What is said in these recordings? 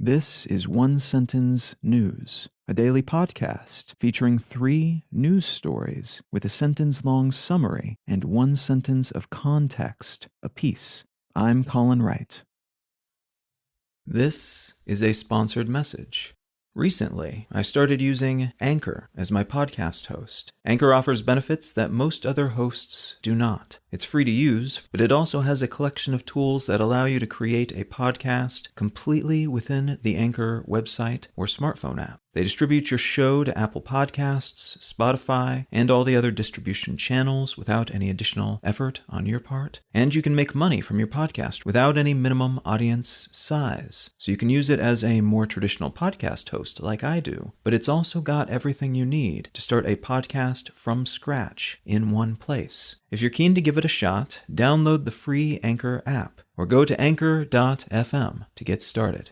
This is One Sentence News, a daily podcast featuring 3 news stories with a sentence-long summary and 1 sentence of context apiece. I'm Colin Wright. This is a sponsored message. Recently, I started using Anchor as my podcast host. Anchor offers benefits that most other hosts do not. It's free to use, but it also has a collection of tools that allow you to create a podcast completely within the Anchor website or smartphone app. They distribute your show to Apple Podcasts, Spotify, and all the other distribution channels without any additional effort on your part. And you can make money from your podcast without any minimum audience size. So you can use it as a more traditional podcast host like I do, but it's also got everything you need to start a podcast from scratch in one place. If you're keen to give it a shot, download the free Anchor app or go to anchor.fm to get started.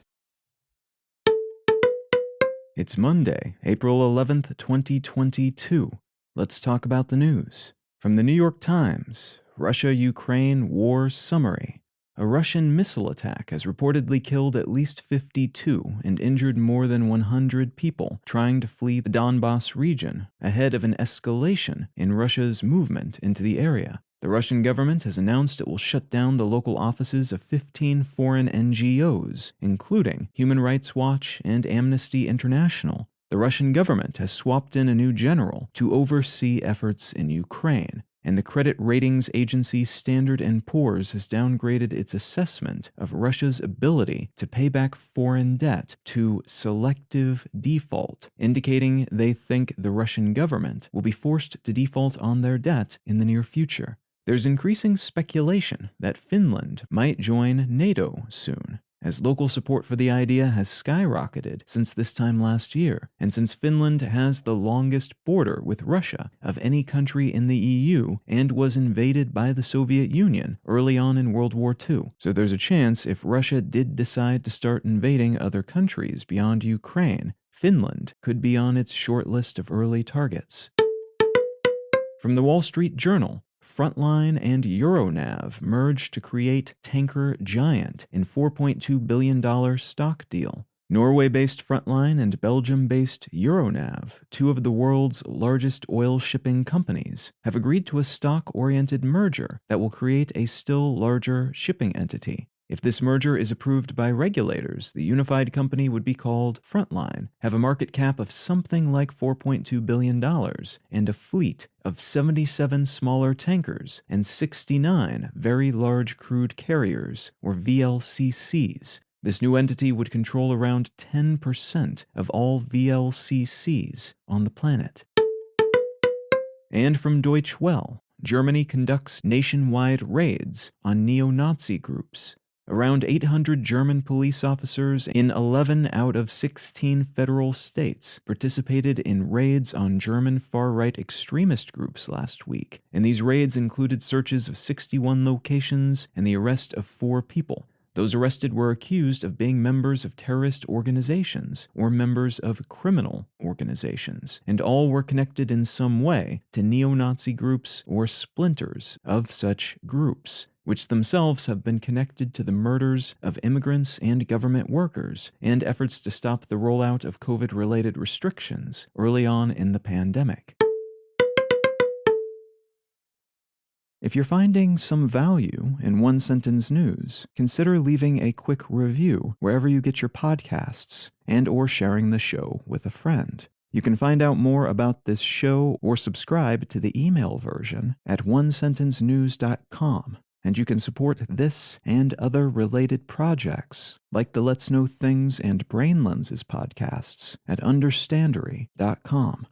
It's Monday, April 11th, 2022. Let's talk about the news. From the New York Times, Russia-Ukraine War Summary. A Russian missile attack has reportedly killed at least 52 and injured more than 100 people trying to flee the Donbas region ahead of an escalation in Russia's movement into the area. The Russian government has announced it will shut down the local offices of 15 foreign NGOs, including Human Rights Watch and Amnesty International. The Russian government has swapped in a new general to oversee efforts in Ukraine, and the credit ratings agency Standard & Poor's has downgraded its assessment of Russia's ability to pay back foreign debt to selective default, indicating they think the Russian government will be forced to default on their debt in the near future. There's increasing speculation that Finland might join NATO soon, as local support for the idea has skyrocketed since this time last year, and since Finland has the longest border with Russia of any country in the EU and was invaded by the Soviet Union early on in World War II. So there's a chance if Russia did decide to start invading other countries beyond Ukraine, Finland could be on its short list of early targets. From the Wall Street Journal, Frontline and Euronav merged to create Tanker Giant in $4.2 billion stock deal. Norway-based Frontline and Belgium-based Euronav, 2 of the world's largest oil shipping companies, have agreed to a stock-oriented merger that will create a still larger shipping entity. If this merger is approved by regulators, the unified company would be called Frontline, have a market cap of something like $4.2 billion, and a fleet of 77 smaller tankers and 69 very large crude carriers, or VLCCs. This new entity would control around 10% of all VLCCs on the planet. And from Deutsche Welle, Germany conducts nationwide raids on neo-Nazi groups. Around 800 German police officers in 11 out of 16 federal states participated in raids on German far-right extremist groups last week, and these raids included searches of 61 locations and the arrest of 4 people. Those arrested were accused of being members of terrorist organizations or members of criminal organizations, and all were connected in some way to neo-Nazi groups or splinters of such groups, which themselves have been connected to the murders of immigrants and government workers and efforts to stop the rollout of COVID-related restrictions early on in the pandemic. If you're finding some value in One Sentence News, consider leaving a quick review wherever you get your podcasts and/or sharing the show with a friend. You can find out more about this show or subscribe to the email version at onesentencenews.com. And you can support this and other related projects, like the Let's Know Things and Brain Lenses podcasts, at understandery.com.